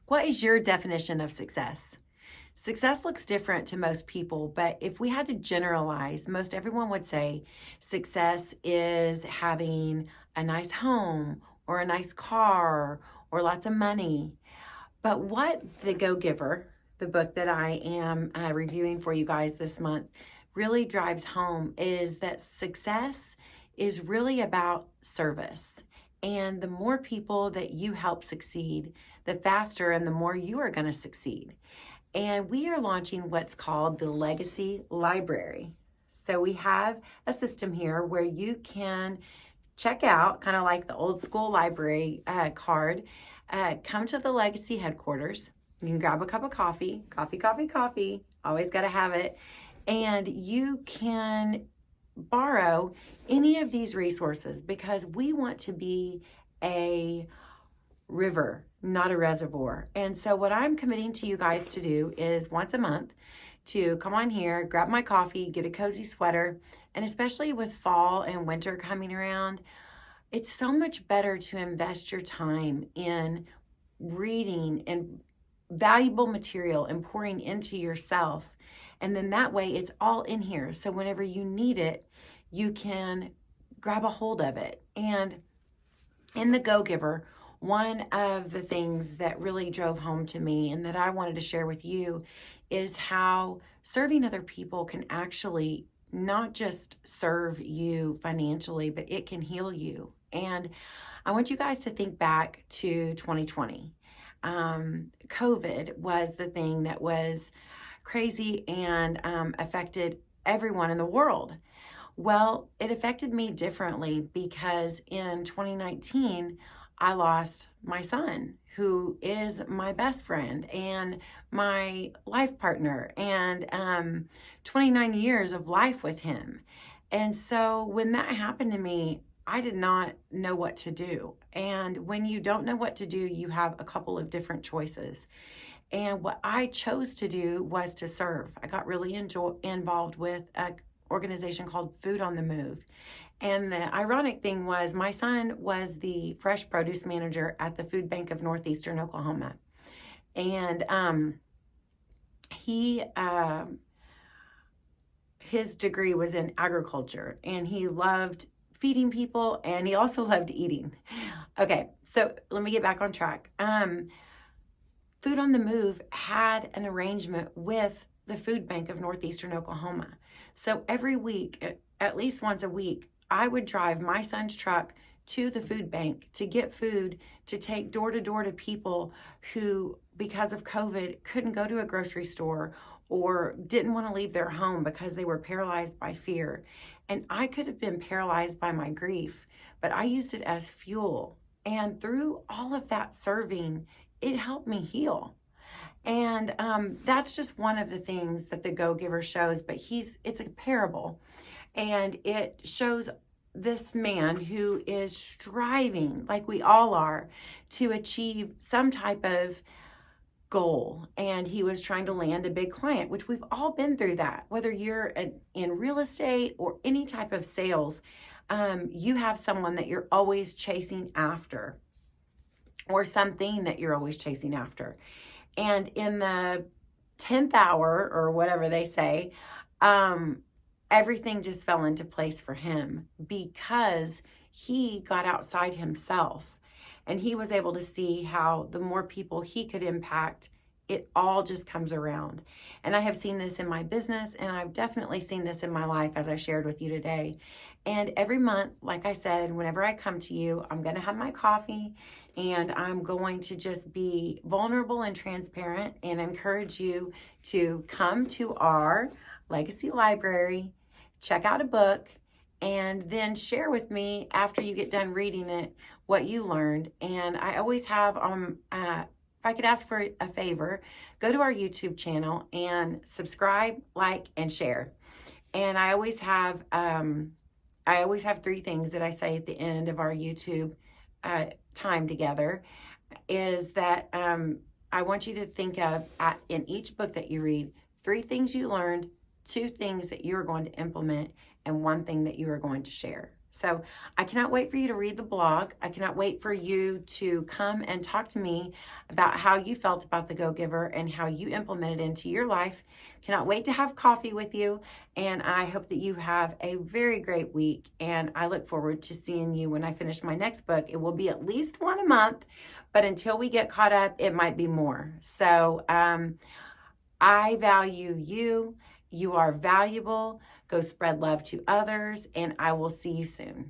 What is your definition of success? Success looks different to most people, but if we had to generalize, most everyone would say success is having a nice home or a nice car or lots of money. But what The Go Giver, the book that I am reviewing for you guys this month, really drives home is that success is really about service. And the more people that you help succeed, the faster and the more you are going to succeed. And we are launching what's called the Legacy Library. So we have a system here where you can check out, kind of like the old school library card, come to the Legacy headquarters. You can grab a cup of coffee, coffee. Always got to have it. And you can borrow any of these resources because we want to be a river, not a reservoir. And so what I'm committing to you guys to do is once a month to come on here, grab my coffee, get a cozy sweater, and especially with fall and winter coming around, it's so much better to invest your time in reading and valuable material and pouring into yourself. And then that way it's all in here. So whenever you need it, you can grab a hold of it. And in The Go Giver, one of the things that really drove home to me and that I wanted to share with you is how serving other people can actually not just serve you financially, but it can heal you. And I want you guys to think back to 2020. COVID was the thing that was crazy and affected everyone in the world. Well, it affected me differently because in 2019, I lost my son, who is my best friend and my life partner, and 29 years of life with him. And so when that happened to me, I did not know what to do. And when you don't know what to do, you have a couple of different choices. And what I chose to do was to serve. I got really involved with an organization called Food on the Move. And the ironic thing was my son was the fresh produce manager at the Food Bank of Northeastern Oklahoma. And his degree was in agriculture, and he loved feeding people, and he also loved eating. Okay, so let me get back on track. Food on the Move had an arrangement with the Food Bank of Northeastern Oklahoma. So every week, at least once a week, I would drive my son's truck to the food bank to get food to take door to door to people who, because of COVID, couldn't go to a grocery store or didn't want to leave their home because they were paralyzed by fear. And I could have been paralyzed by my grief, but I used it as fuel. And through all of that serving, it helped me heal. And that's just one of the things that the Go Giver shows, but it's a parable. And it shows this man who is striving, like we all are, to achieve some type of goal. And he was trying to land a big client, which we've all been through that. Whether you're in real estate or any type of sales, you have someone that you're always chasing after, or something that you're always chasing after. And in the 10th hour, or whatever they say, everything just fell into place for him because he got outside himself and he was able to see how the more people he could impact, it all just comes around. And I have seen this in my business, and I've definitely seen this in my life, as I shared with you today. And every month, like I said, whenever I come to you, I'm going to have my coffee, and I'm going to just be vulnerable and transparent and encourage you to come to our Legacy Library, check out a book, and then share with me after you get done reading it what you learned. And I always have if I could ask for a favor, go to our YouTube channel and subscribe, like, and share. And I always have 3 things that I say at the end of our YouTube time together. Is that I want you to think of in each book that you read, 3 things you learned, 2 things that you are going to implement, and 1 thing that you are going to share. So I cannot wait for you to read the blog. I cannot wait for you to come and talk to me about how you felt about the Go Giver and how you implement it into your life. Cannot wait to have coffee with you. And I hope that you have a very great week. And I look forward to seeing you when I finish my next book. It will be at least one a month, but until we get caught up, it might be more. So I value you. You are valuable. Go spread love to others, and I will see you soon.